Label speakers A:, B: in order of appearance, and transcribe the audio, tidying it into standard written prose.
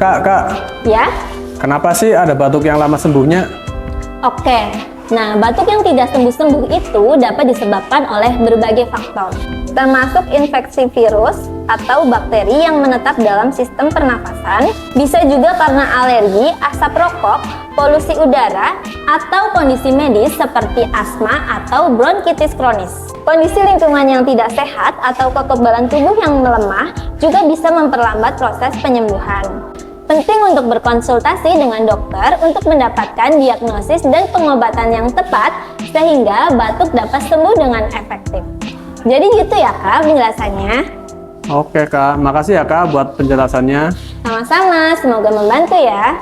A: Kak,
B: Ya?
A: kenapa sih ada batuk yang lama sembuhnya?
B: Oke. Nah, batuk yang tidak sembuh-sembuh itu dapat disebabkan oleh berbagai faktor, termasuk infeksi virus atau bakteri yang menetap dalam sistem pernafasan, bisa juga karena alergi, asap rokok, polusi udara, atau kondisi medis seperti asma atau bronkitis kronis. Kondisi lingkungan yang tidak sehat atau kekebalan tubuh yang melemah juga bisa memperlambat proses penyembuhan. Penting untuk berkonsultasi dengan dokter untuk mendapatkan diagnosis dan pengobatan yang tepat sehingga batuk dapat sembuh dengan efektif. Jadi gitu ya Kak penjelasannya.
A: Oke Kak, makasih ya Kak buat penjelasannya.
B: Sama-sama, semoga membantu ya.